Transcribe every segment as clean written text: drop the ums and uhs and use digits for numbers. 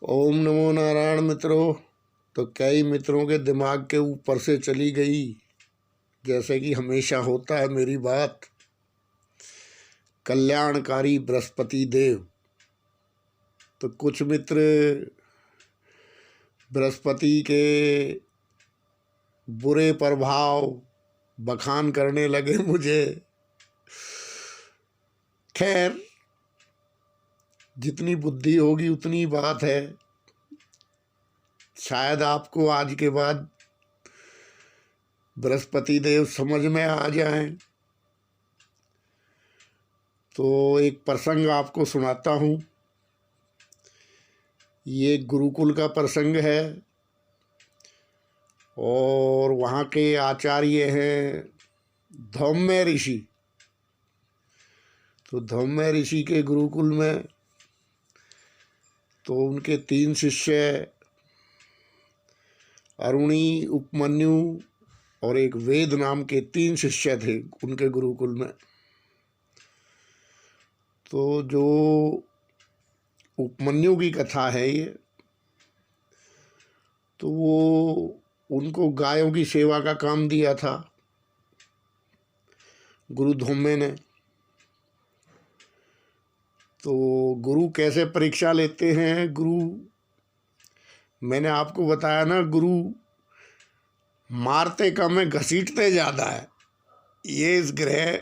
ओम नमो नारायण मित्रों। तो कई मित्रों के दिमाग के ऊपर से चली गई, जैसे कि हमेशा होता है मेरी बात। कल्याणकारी बृहस्पति देव। तो कुछ मित्र बृहस्पति के बुरे प्रभाव बखान करने लगे मुझे। खैर, जितनी बुद्धि होगी उतनी बात है। शायद आपको आज के बाद बृहस्पति देव समझ में आ जाएं। तो एक प्रसंग आपको सुनाता हूँ। ये गुरुकुल का प्रसंग है और वहाँ के आचार्य हैं धौम्य ऋषि। तो धौम्य ऋषि के गुरुकुल में तो उनके 3 शिष्य, अरुणी, उपमन्यु और एक वेद नाम के 3 शिष्य थे उनके गुरुकुल में। तो जो उपमन्यु की कथा है ये, तो वो उनको गायों की सेवा का काम दिया था गुरु धौम्य ने। तो गुरु कैसे परीक्षा लेते हैं? गुरु, मैंने आपको बताया ना, गुरु मारते कम है, घसीटते ज़्यादा है। ये इस ग्रह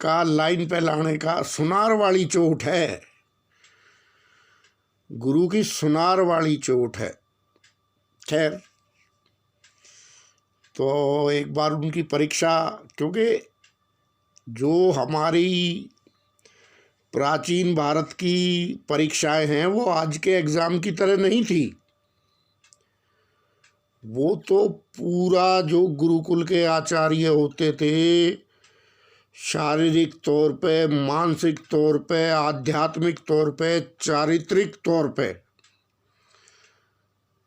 का लाइन पे लाने का सुनार वाली चोट है। गुरु की सुनार वाली चोट है। खैर, तो एक बार उनकी परीक्षा, क्योंकि जो हमारी प्राचीन भारत की परीक्षाएं हैं वो आज के एग्ज़ाम की तरह नहीं थी। वो तो पूरा जो गुरुकुल के आचार्य होते थे, शारीरिक तौर पे, मानसिक तौर पे, आध्यात्मिक तौर पे, चारित्रिक तौर पे,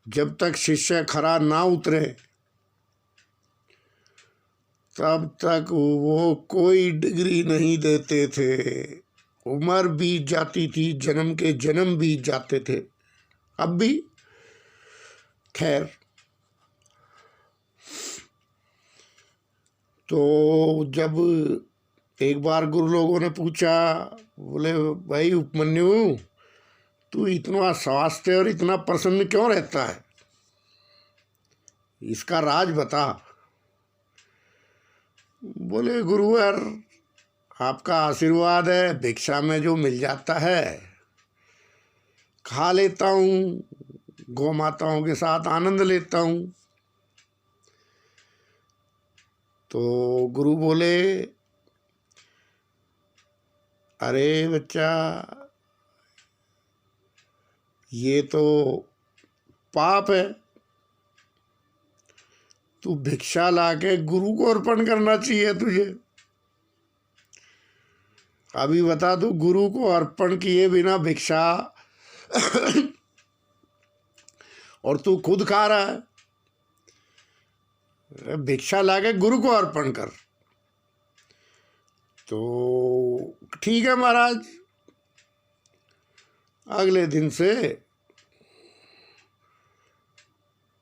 जब तक शिष्य खरा ना उतरे तब तक वो कोई डिग्री नहीं देते थे। उम्र बीत जाती थी, जन्म के जन्म बीत जाते थे। अब भी खैर, तो जब एक बार गुरु लोगों ने पूछा, बोले भाई उपमन्यु, तू इतना स्वास्थ्य और इतना प्रसन्न क्यों रहता है? इसका राज बता। बोले गुरुवर, आपका आशीर्वाद है, भिक्षा में जो मिल जाता है खा लेता हूँ, गौ माताओं के साथ आनंद लेता हूँ। तो गुरु बोले, अरे बच्चा, ये तो पाप है। तू भिक्षा लाके गुरु को अर्पण करना चाहिए तुझे। अभी बता, तू गुरु को अर्पण किए बिना भिक्षा और तू खुद खा रहा है। भिक्षा लाके गुरु को अर्पण कर। तो ठीक है महाराज। अगले दिन से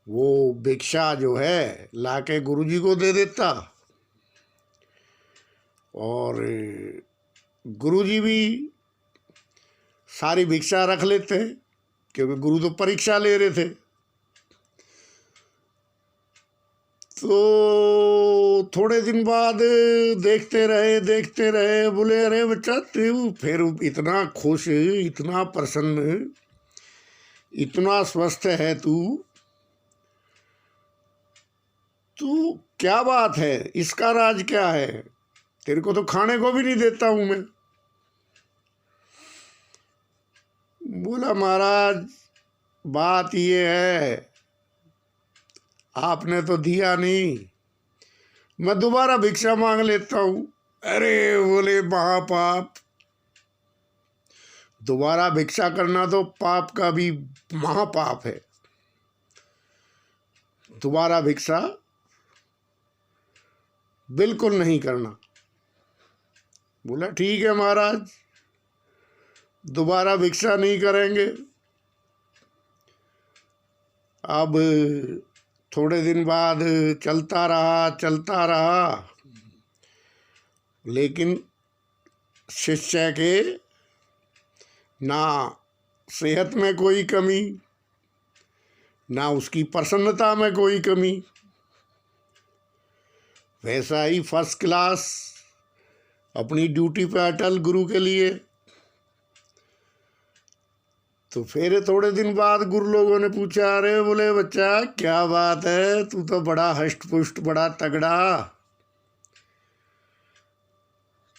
वो भिक्षा जो है लाके गुरुजी को दे देता और गुरुजी भी सारी भिक्षा रख लेते, क्योंकि गुरु तो परीक्षा ले रहे थे। तो थोड़े दिन बाद देखते रहे, बोले अरे बच्चा, तू फिर इतना खुश, इतना प्रसन्न, इतना स्वस्थ है तू क्या बात है? इसका राज क्या है? तेरे को तो खाने को भी नहीं देता हूं मैं। बोला महाराज, बात ये है, आपने तो दिया नहीं, मैं दोबारा भिक्षा मांग लेता हूं। अरे बोले, महापाप। दोबारा भिक्षा करना तो पाप का भी महापाप है। दोबारा भिक्षा बिल्कुल नहीं करना। बोला ठीक है महाराज, दोबारा भिक्षा नहीं करेंगे। अब थोड़े दिन बाद चलता रहा, लेकिन शिष्य के ना सेहत में कोई कमी, ना उसकी प्रसन्नता में कोई कमी, वैसा ही फर्स्ट क्लास अपनी ड्यूटी पे अटल गुरु के लिए। तो फिर थोड़े दिन बाद गुरु लोगों ने पूछा, अरे बोले बच्चा क्या बात है, तू तो बड़ा हष्ट पुष्ट, बड़ा तगड़ा,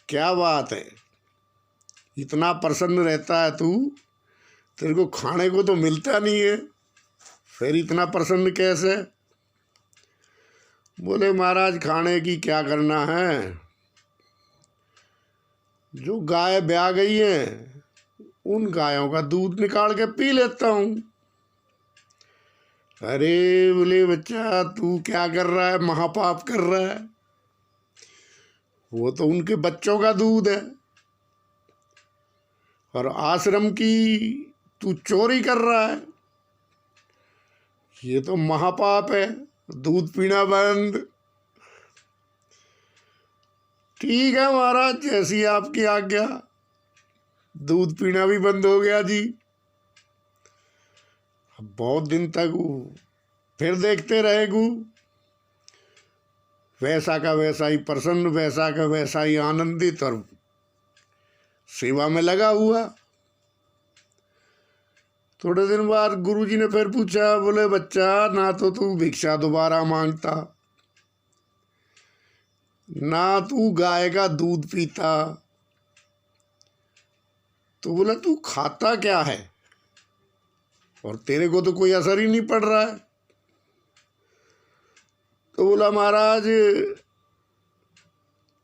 क्या बात है, इतना प्रसन्न रहता है तू, तेरे को खाने को तो मिलता नहीं है, फिर इतना प्रसन्न कैसे? बोले महाराज खाने की क्या करना है, जो गाय ब्याह गई है उन गायों का दूध निकाल के पी लेता हूँ। अरे बोले बच्चा तू क्या कर रहा है, महापाप कर रहा है, वो तो उनके बच्चों का दूध है, और आश्रम की तू चोरी कर रहा है, ये तो महापाप है, दूध पीना बंद। ठीक है महाराज, जैसी आपकी आज्ञा, दूध पीना भी बंद हो गया जी। बहुत दिन तक फिर देखते रहे वैसा का वैसा ही प्रसन्न, वैसा का वैसा ही आनंदित और सेवा में लगा हुआ। थोड़े दिन बाद गुरुजी ने फिर पूछा, बोले बच्चा ना तो तू भिक्षा दोबारा मांगता, ना तू गाय का दूध पीता, तो बोला तू खाता क्या है, और तेरे को तो कोई असर ही नहीं पड़ रहा है। तो बोला महाराज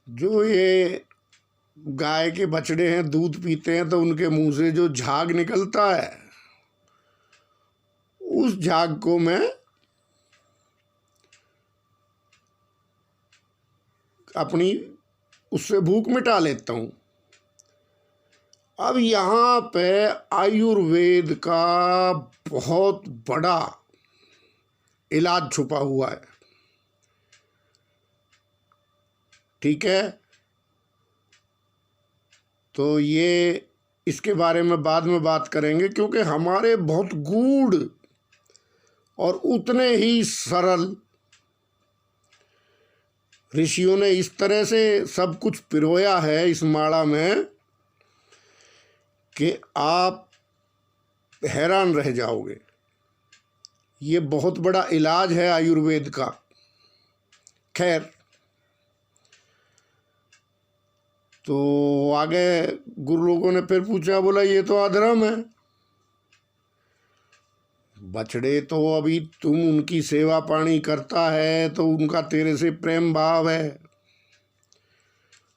जो ये गाय के बछड़े हैं दूध पीते हैं तो उनके मुंह से जो झाग निकलता है, उस झाग को मैं अपनी उससे भूख मिटा लेता हूँ। अब यहाँ पे आयुर्वेद का बहुत बड़ा इलाज छुपा हुआ है, ठीक है। तो ये इसके बारे में बाद में बात करेंगे, क्योंकि हमारे बहुत गूढ़ और उतने ही सरल ऋषियों ने इस तरह से सब कुछ पिरोया है इस माला में कि आप हैरान रह जाओगे। ये बहुत बड़ा इलाज है आयुर्वेद का। खैर, तो आगे गुरु लोगों ने फिर पूछा, बोला ये तो अधर्म है, बछड़े तो अभी तुम उनकी सेवा पानी करता है तो उनका तेरे से प्रेम भाव है,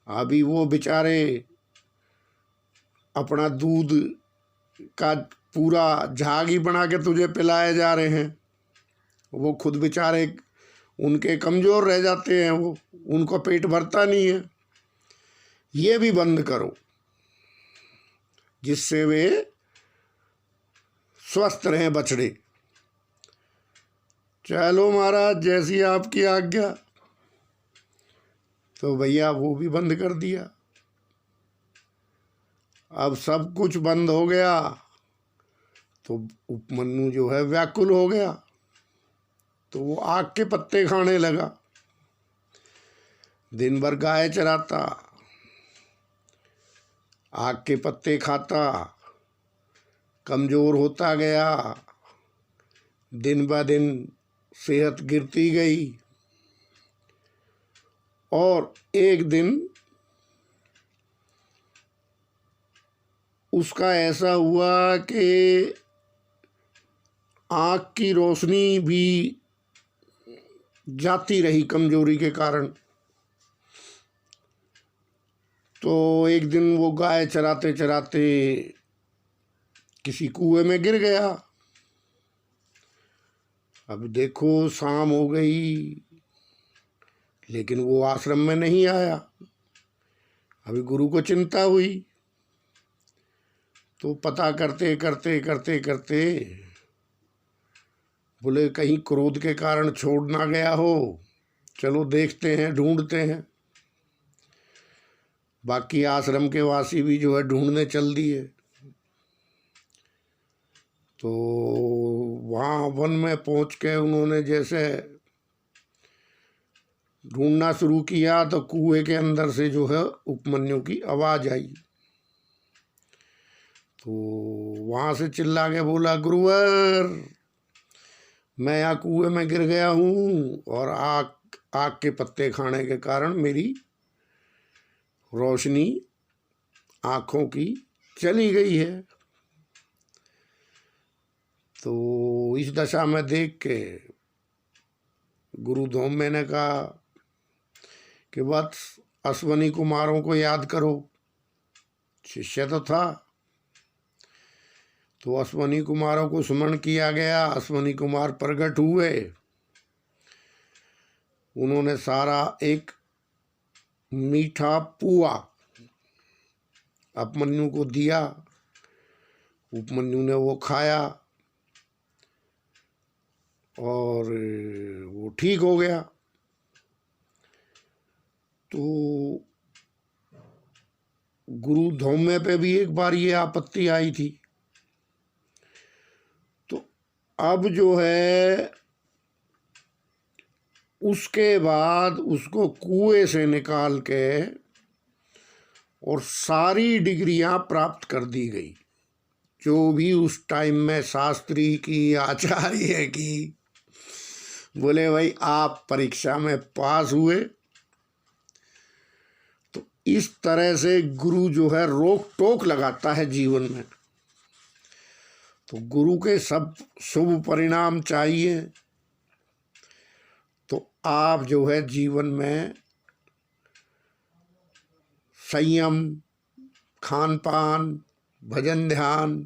अभी वो बेचारे अपना दूध का पूरा झाग ही बना के तुझे पिलाए जा रहे हैं, वो खुद बेचारे उनके कमज़ोर रह जाते हैं, वो उनको पेट भरता नहीं है। ये भी बंद करो जिससे वे स्वस्थ रहें बछड़े। चलो महाराज जैसी आपकी आज्ञा। तो भैया वो भी बंद कर दिया। अब सब कुछ बंद हो गया तो उपमन्यु जो है व्याकुल हो गया, तो वो आग के पत्ते खाने लगा। दिन भर गाय चराता, आग के पत्ते खाता, कमज़ोर होता गया, दिन ब दिन सेहत गिरती गई। और एक दिन उसका ऐसा हुआ कि आँख की रोशनी भी जाती रही कमज़ोरी के कारण। तो एक दिन वो गाय चराते चराते किसी कुएं में गिर गया। अब देखो शाम हो गई लेकिन वो आश्रम में नहीं आया। अभी गुरु को चिंता हुई, तो पता करते करते करते करते बोले कहीं क्रोध के कारण छोड़ ना गया हो, चलो देखते हैं, ढूंढते हैं। बाकी आश्रम के वासी भी जो है ढूंढने चल दिए। तो वहाँ वन में पहुँच के उन्होंने जैसे ढूंढना शुरू किया तो कुएं के अंदर से जो है उपमन्यु की आवाज़ आई। तो वहाँ से चिल्ला के बोला, गुरुवर मैं यहाँ कुएं में गिर गया हूँ और आग के पत्ते खाने के कारण मेरी रोशनी आँखों की चली गई है। तो इस दशा में देख के गुरु धौम्य ने कहा कि वत्स अश्वनी कुमारों को याद करो। शिष्य तो था, तो अश्वनी कुमारों को स्मरण किया गया। अश्वनी कुमार प्रकट हुए, उन्होंने सारा एक मीठा पुआ उपमन्यु को दिया। उपमन्यु ने वो खाया और वो ठीक हो गया। तो गुरु धौम्य पे भी एक बार ये आपत्ति आई थी। तो अब जो है उसके बाद उसको कुएं से निकाल के और सारी डिग्रियां प्राप्त कर दी गई, जो भी उस टाइम में शास्त्री की, आचार्य की। बोले भाई आप परीक्षा में पास हुए। तो इस तरह से गुरु जो है रोक टोक लगाता है जीवन में। तो गुरु के सब शुभ परिणाम चाहिए तो आप जो है जीवन में संयम, खान पान, भजन ध्यान,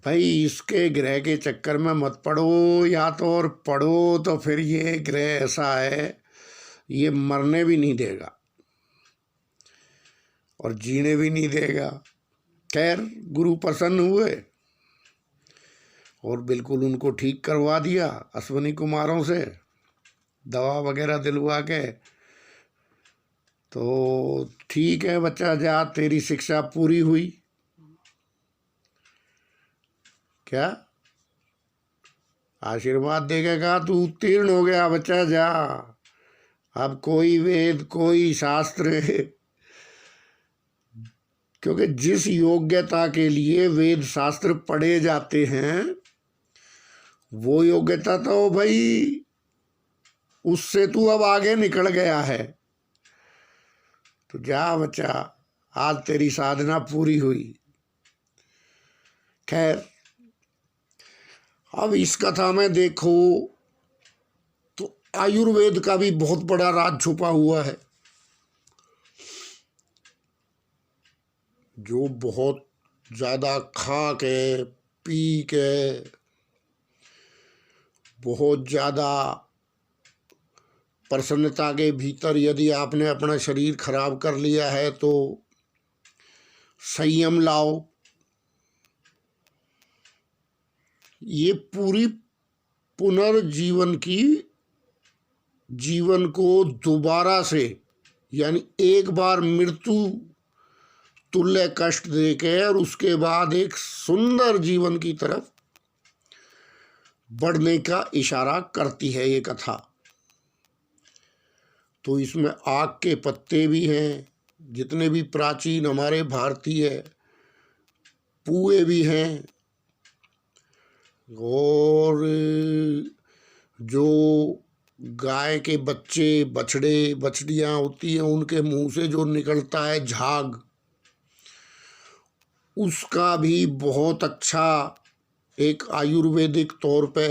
भाई इसके ग्रह के चक्कर में मत पड़ो, या तो और पड़ो तो फिर ये ग्रह ऐसा है ये मरने भी नहीं देगा और जीने भी नहीं देगा। खैर गुरु प्रसन्न हुए और बिल्कुल उनको ठीक करवा दिया अश्वनी कुमारों से, दवा वगैरह दिलवा के। तो ठीक है बच्चा, जा तेरी शिक्षा पूरी हुई। क्या आशीर्वाद देके कहा तू उत्तीर्ण हो गया बच्चा, जा अब कोई वेद कोई शास्त्र क्योंकि जिस योग्यता के लिए वेद शास्त्र पढ़े जाते हैं वो योग्यता तो भाई उससे तू अब आगे निकल गया है। तो जा बच्चा, आज तेरी साधना पूरी हुई। खैर अब इस कथा में देखो तो आयुर्वेद का भी बहुत बड़ा राज छुपा हुआ है, जो बहुत ज़्यादा खा के पी के बहुत ज़्यादा प्रसन्नता के भीतर यदि आपने अपना शरीर खराब कर लिया है तो संयम लाओ। ये पूरी पुनर्जीवन की, जीवन को दोबारा से, यानी एक बार मृत्यु तुल्य कष्ट देके और उसके बाद एक सुंदर जीवन की तरफ बढ़ने का इशारा करती है ये कथा। तो इसमें आग के पत्ते भी हैं, जितने भी प्राचीन हमारे भारतीय पुए भी हैं, और जो गाय के बच्चे बछड़े बछड़ियाँ होती हैं उनके मुंह से जो निकलता है झाग, उसका भी बहुत अच्छा एक आयुर्वेदिक तौर पे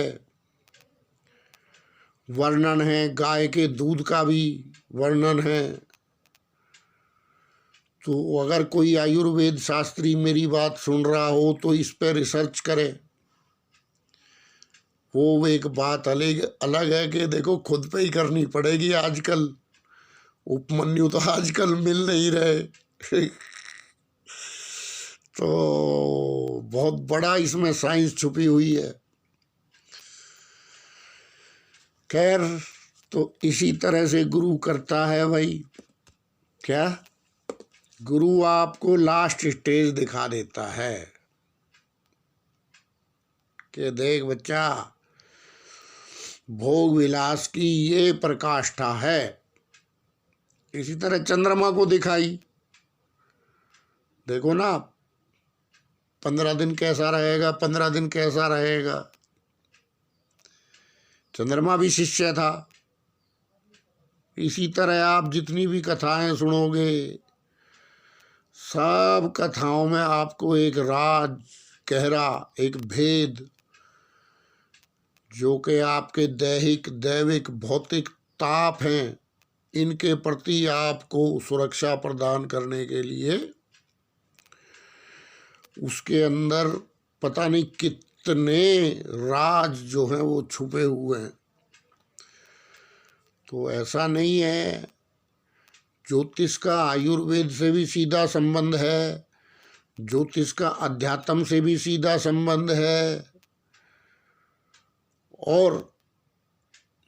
वर्णन है। गाय के दूध का भी वर्णन है। तो अगर कोई आयुर्वेद शास्त्री मेरी बात सुन रहा हो तो इस पर रिसर्च करे। वो एक बात अलग है कि देखो खुद पे ही करनी पड़ेगी। आजकल उपमन्यु तो आजकल मिल नहीं रहे तो बहुत बड़ा इसमें साइंस छुपी हुई है। खैर, तो इसी तरह से गुरु करता है भाई क्या, गुरु आपको लास्ट स्टेज दिखा देता है कि देख बच्चा, भोग विलास की ये प्रकाष्ठा है। इसी तरह चंद्रमा को दिखाई, देखो ना 15 दिन कैसा रहेगा, 15 दिन कैसा रहेगा। चंद्रमा भी शिष्य था। इसी तरह आप जितनी भी कथाएं सुनोगे, सब कथाओं में आपको एक राज, गहरा एक भेद, जो कि आपके दैहिक दैविक भौतिक ताप हैं, इनके प्रति आपको सुरक्षा प्रदान करने के लिए उसके अंदर पता नहीं कितने राज जो हैं वो छुपे हुए हैं। तो ऐसा नहीं है, ज्योतिष का आयुर्वेद से भी सीधा संबंध है, ज्योतिष का अध्यात्म से भी सीधा संबंध है, और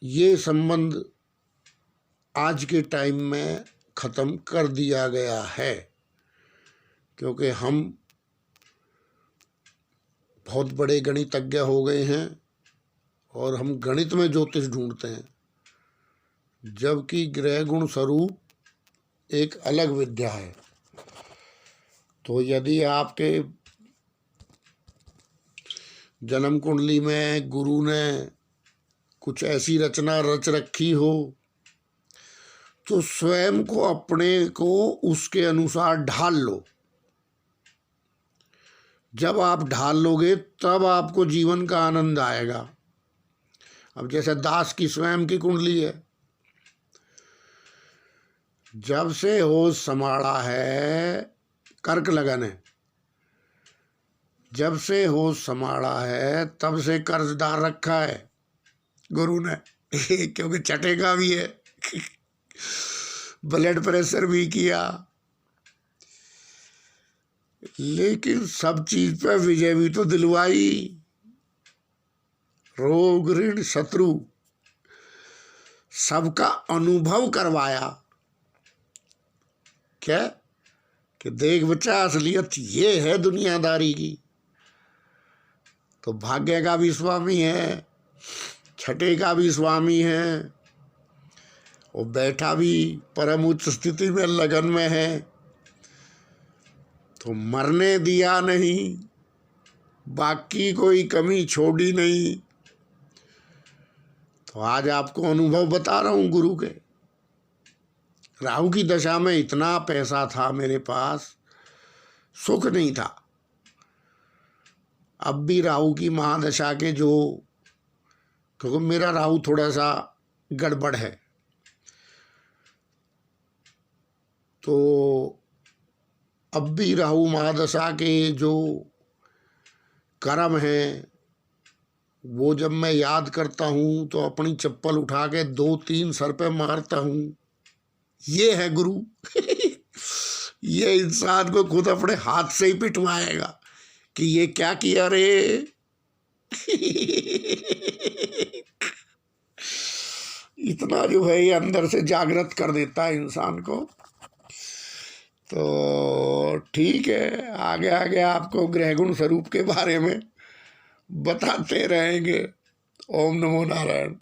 ये संबंध आज के टाइम में ख़त्म कर दिया गया है, क्योंकि हम बहुत बड़े गणितज्ञ हो गए हैं और हम गणित में ज्योतिष ढूंढते हैं, जबकि ग्रह गुण स्वरूप एक अलग विद्या है। तो यदि आपके जन्म कुंडली में गुरु ने कुछ ऐसी रचना रच रखी हो, तो स्वयं को अपने को उसके अनुसार ढाल लो। जब आप ढाल लोगे तब आपको जीवन का आनंद आएगा। अब जैसे दास की स्वयं की कुंडली है, जब से होश संभाला है, कर्क लगन है, जब से होश संभाला है तब से कर्जदार रखा है गुरु ने क्योंकि चटेगा भी है ब्लड प्रेशर भी किया, लेकिन सब चीज पे विजय भी तो दिलवाई। रोग ऋण शत्रु सबका अनुभव करवाया। क्या कि देख बच्चा, असलियत ये है दुनियादारी की। तो भाग्य का भी स्वामी है, छठे का भी स्वामी है, वो बैठा भी परम उच्च स्थिति में लगन में है, तो मरने दिया नहीं, बाकी कोई कमी छोड़ी नहीं। तो आज आपको अनुभव बता रहा हूँ गुरु के। राहु की दशा में इतना पैसा था मेरे पास, सुख नहीं था। अब भी राहु की महादशा के जो, क्योंकि मेरा राहु थोड़ा सा गड़बड़ है, तो अब भी राहु महादशा के जो कर्म हैं वो जब मैं याद करता हूँ तो अपनी चप्पल उठा के 2-3 सर पे मारता हूँ। ये है गुरु ये इंसान को खुद अपने हाथ से ही पिटवाएगा कि ये क्या किया रे इतना जो है ये अंदर से जागृत कर देता है इंसान को। तो ठीक है, आगे आगे आपको ग्रह गुण स्वरूप के बारे में बताते रहेंगे। ओम नमो नारायण।